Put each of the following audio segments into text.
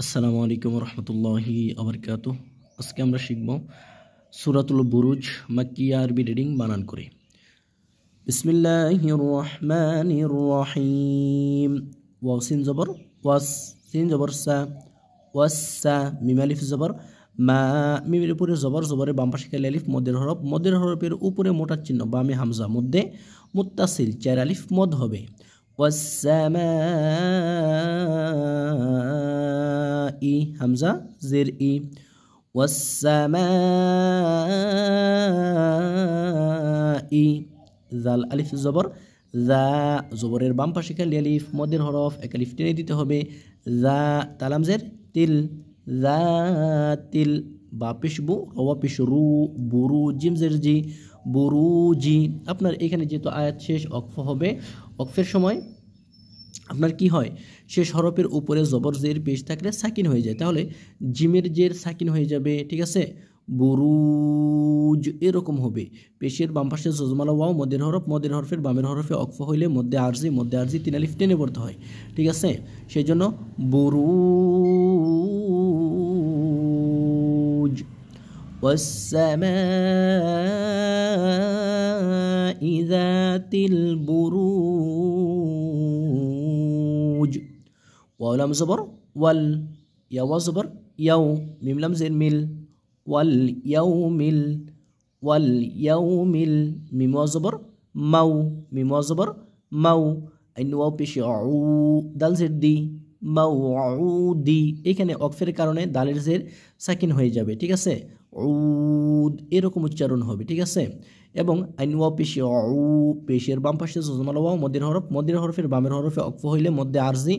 আসসালামু আলাইকুম রহমতুল্লাহি আবরকাতুহ। আজকে আমরা শিখব সূরাতুল বুরুজ মাক্কিয়া আরবি রিডিং বানান করে। বিসমিল্লাহির রহমানির রহিম। ওয়াও সিন জবর ওয়াস, সিন জবর সা, ওয়াসা, মিম আলিফ জবর মা, মিমের উপরে জবর, জবরের বাম পাশে খালি আলিফ, মদের হরফ, মদের হরফের উপরে মোটা চিহ্ন বামে হামজা, মধ্যে মুত্তাসিল চার আলিফ মদ হবে। والسماء همزة زر إي والسماء জাল আলিফ জবর যা, জবরের বাম পাশে খালি আলিফ, মদের হরফ এক আলিফ টেনে দিতে হবে। যা তালাম জের তিল, যা তিল, বা পেশ বু, রওয়া পেশ রু, বুরু, জিম জের জি, বুরুজি। আপনার এখানে যেহেতু আয়াত শেষ অক্ফ হবে, অক্ফের সময় আপনার কি হয়, শেষ হরফের উপরে জবর জের পেশ থাকলে সাকিন হয়ে যায়, তাহলে জিমের জের সাকিন হয়ে যাবে, ঠিক আছে। বুরুজ এরকম হবে। পেশের বাম পাশে জজমালা ওয়াও, মদের হরফ, মদের হরফের বামের হরফে অক্ফ হইলে মধ্যে আরজি, মধ্যে আরজি তিন আলিফ টেনে পড়তে হয়, ঠিক আছে। সেই জন্য বুরুজ। والسماء ذات البروج। واو لام زبر وال، يا واو زبر يو، ميم لام زين ميل، واليومل، واليومل، ميم واو زبر مو، ميم واو زبر مو، আইন ওয়াও পেশে উ, দাল জের দি, মাউউদি। এখানে অক্ফের কারণে দালের জের সাকিন হয়ে যাবে, ঠিক আছে। উদ এরকম উচ্চারণ হবে, ঠিক আছে। এবং আইন ওয়াও পেশে উ, পেশের বাম পাশে জজমালা ওয়াও, মদের হরফ, মদের হরফের বামের হরফে অক্ফ হইলে মধ্যে আরজি,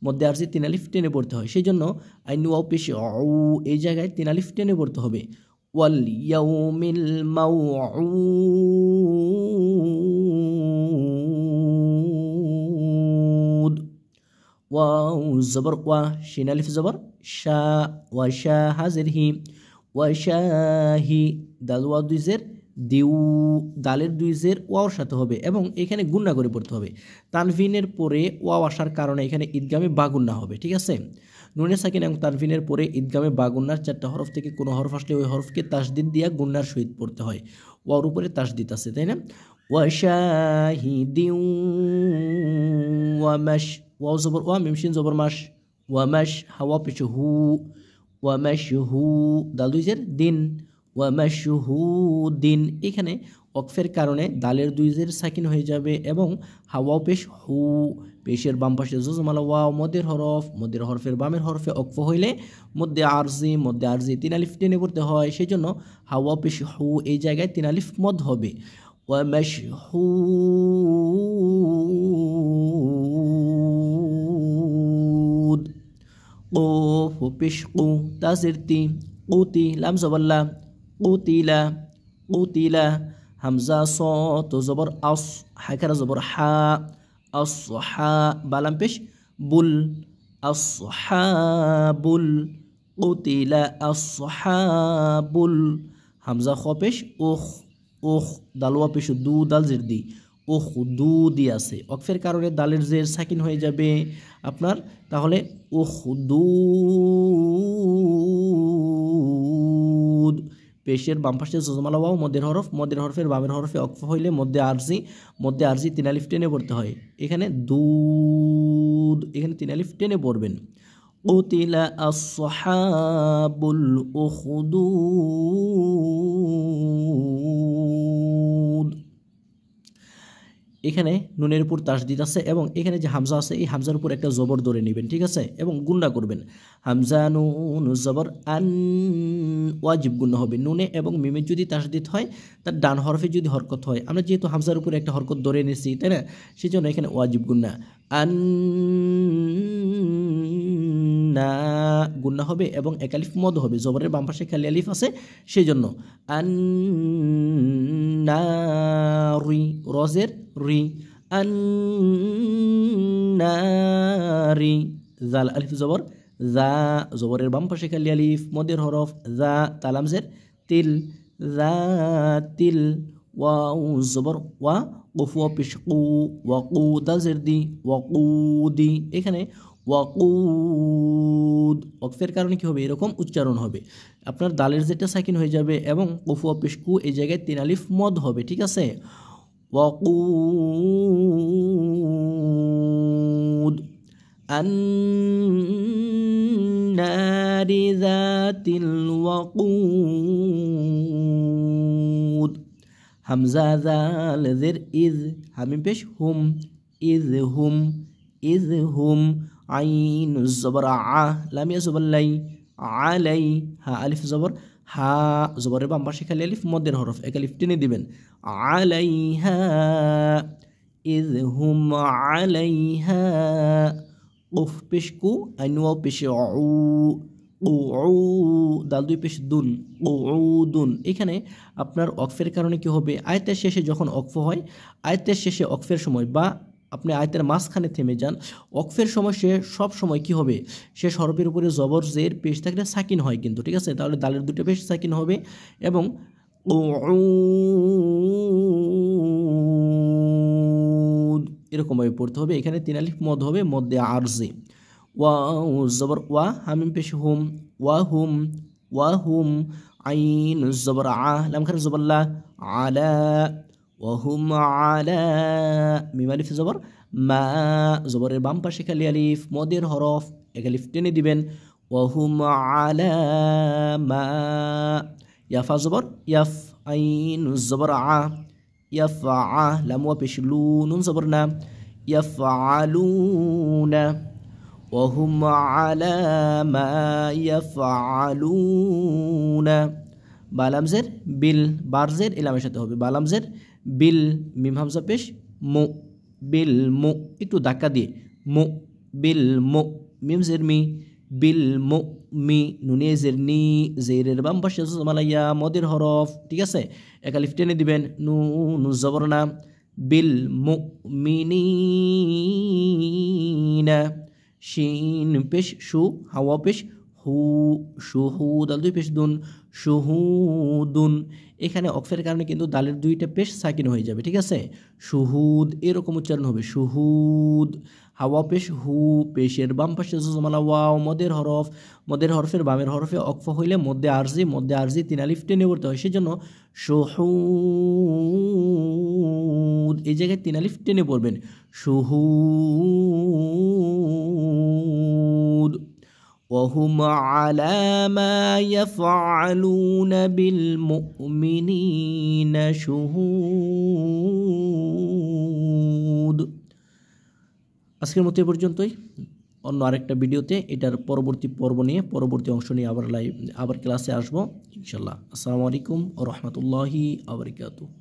মধ্যে আরজি তিন আলিফ টেনে পড়তে হয়। সেই জন্য আইন ওয়াও পেশে উ এই জায়গায় তিন আলিফ টেনে পড়তে হবে। ওয়াল ইয়াউমিল মাউউদ। ওয়াও জবর ওয়া, শিন আলিফ জবর শা, ওয়া শা হাজের হি, ওয়া শাহি, দাল ওয়া দুই জের দিউ, দালের দুই জের ওয়াওর সাথে হবে এবং এখানে গুন্না করে পড়তে হবে। তানভিনের পরে ওয়াও আসার কারণে এখানে ঈদগামে বা গুন্না হবে, ঠিক আছে। নুনে সাকিন এবং তানভিনের পরে ঈদগামে বা গুন্নার চারটা হরফ থেকে কোনো হরফ আসলে ওই হরফকে তাসদিদ দিয়া গুন্নার সহিত পড়তে হয়। ওয়াওর উপরে তাসদিদ আছে, তাই না। ওয়া শাহিদিউ ওয়া মাশ, ওয়াও জবর ওয়া, মিম শিন জবর মাশ, ওয়া মাশ, হাওয়া পেশ হু, ওয়া মাশ হু, দাল দুই জের দিন, ওয়া মাশ হু দিন। এখানে অক্ফের কারণে দালের দুই জের সাকিন হয়ে যাবে এবং হাওয়াও পেশ হু, পেশের বাম পাশে জজমালা ওয়াও, মদের হরফ, মদের হরফের বামের হরফে অক্ফ হইলে মধ্যে আরজি, মধ্যে আরজি তিন আলিফ টেনে পড়তে হয়। সেই জন্য হাওয়াও পেশ হু এই জায়গায় তিন আলিফ মদ হবে। ওয়া মাশ হু قوف بشقو تازرتي قوتي لام زبر لا، قوتيلا، قوتيلا، همزة صوت زبر أص، حكرا زبر حا، أصحا، بالام بش بل، أصحاب، قتل أصحاب، همزة خو أخ، أخ، دالوا بش دو دال زردي উখদুদি আছে, অক্ফের কারণে দালের জের সাকিন হয়ে যাবে আপনার, তাহলে উখদুদ। পেশের বাম পাশে জজমালা ওয়াও, মদের হরফ, মদের হরফের বামের হরফে অক্ফ হইলে মধ্যে আরজি, মধ্যে আরজি তিন আলিফ টেনে পড়তে হয়। এখানে দুদ, এখানে তিন আলিফ টেনে পড়বেন। কুতিলা আসহাবুল উখদুদ। এখানে নুনের উপর তাসদিদ আছে এবং এখানে যে হামজা আছে এই হামজার উপর একটা জবর ধরে নেবেন, ঠিক আছে, এবং গুন্না করবেন। হামজা নুন জবর আন, ওয়াজিব গুন্না হবে। নুনে এবং মিমে যদি তাসদিদ হয় তার ডান হরফে যদি হরকত হয়, আমরা যেহেতু হামজার উপর একটা হরকত ধরে নিয়েছি, তাই না, সেই জন্য এখানে ওয়াজিব গুন্না। আন না গুন্না হবে এবং এক আলিফ মদ হবে, জবরের বাম পাশে খালি আলিফ আছে, সেই জন্য আন্নারি, রজের রি, আন্নারি, জাল আলিফ জবর যা, জবরের বাম পাশে খালি আলিফ, মদের হরফ যা, তালাম জের তিল, যা তিল, ওয়াও জবর ওয়া, কফ ওয়া পেশ কু, ওয়াকু, দাল জের দি, ওয়াকুদি। এখানে ওয়াকুদ ওয়াকফের কারণে কি হবে, এরকম উচ্চারণ হবে। আপনার দালের যেটা সাকিন হয়ে যাবে এবং কফু ওয়া পেশ কু এই জায়গায় 3 আলিফ মদ হবে, ঠিক আছে। ওয়াকুদ আন্নারি যাতিল ওয়াকুদ। হামজা জাল জের ইজ, হামিম পেশ হুম, ইজ হুম, ইজ হুম। আইন জবর আ, লাম ইয়া জবর লাই, আলাই। হা আলিফ জবর হা, জবরের বাম পাশে খালি আলিফ মদের হরফ, এক আলিফ টেনে দিবেন। আলাইহা, ইজ হুম আলাইহা। উফ পেশ কু, আইন ওয়াও পেশে উ, দাল দুই পেশ দুন, দুন। এখানে আপনার অকফের কারণে কি হবে, আয়াতের শেষে যখন অকফ হয়, আয়াতের শেষে অকফের সময় বা আপনি আয়াতের মাঝখানে থেমে যান, অকফের সময় সে সব সময় কি হবে, শেষ হরফের উপরে জবর জের পেশ থাকলে সাকিন হয় কিন্তু, ঠিক আছে। তাহলে দালের দুটো পেশ সাকিন হবে এবং এরকমভাবে পড়তে হবে। এখানে 3 আলিফ মদ হবে, মধ্যে আরজি। ওয়াও জবর ওয়া, হামিম পেশ হুম, ওয়া হুম, ওয়া হুম। আইন জবর আ, লাম খারা জবর লা, আলা। ওয়াহুম আলা, মিম আলিফ জবর মা, জবরের বাম পাশে খালি আলিফ মদের হরফ, এক আলিফ টেনে দিবেন। ওয়াহুম আলা মা। ইয়াফা জবর ইয়াফ, আইন জবর আ, ইয়াফা, লাম ওয়া পেশ লু, নুন জবর না, ইয়াফআলুনা। ওয়াহুম আলা মা ইয়াফআলুনা। বালামজের বিল, বারজের ইলামের সাথে হবে, বালামজের বিল, মিম হামজা পেশ মু, বিল মু, একটু ধাক্কা দিয়ে মু, বিল মু। মিম জের মি, বিল মু মি। নুনে জের নি, জেরের বাম পাশে মালাইয়া মদের হরফ, ঠিক আছে। এক আলিফ টেনে দিবেন, নুন জবর না, বিল মু মিনিনা। শিন পেশ শু, হাওয়া পেশ হু, শুহুদ, দাল দুই পেশ দুন, শুহুদুন। এখানে অকফের কারণে কিন্তু দালের দুইটা পেশ সাকিন হয়ে যাবে, ঠিক আছে। শুহুদ এরকম উচ্চারণ হবে, শুহুদ। হাওয়া পেশ হু, পেশের বাম পাশে জজমালা ওয়াও মদের হরফ, মদের হরফের বামের হরফে অকফ হইলে মধ্যে আরজি, মধ্যে আরজি 3 আলিফ টেনে পড়তে হয়, সেজন্য শুহুদ এই জায়গায় 3 আলিফ টেনে পড়বেন, শুহুদ। وهم على ما يفعلون بالمؤمنين شهود। আজকের মতো এ পর্যন্তই। অন্য আরেকটা ভিডিওতে এটার পরবর্তী পর্ব নিয়ে, পরবর্তী অংশ নিয়ে আবার ক্লাসে আসবো ইনশাল্লাহ। আসসালামু আলাইকুম ওয়া রাহমাতুল্লাহি ওয়া বারাকাতুহু।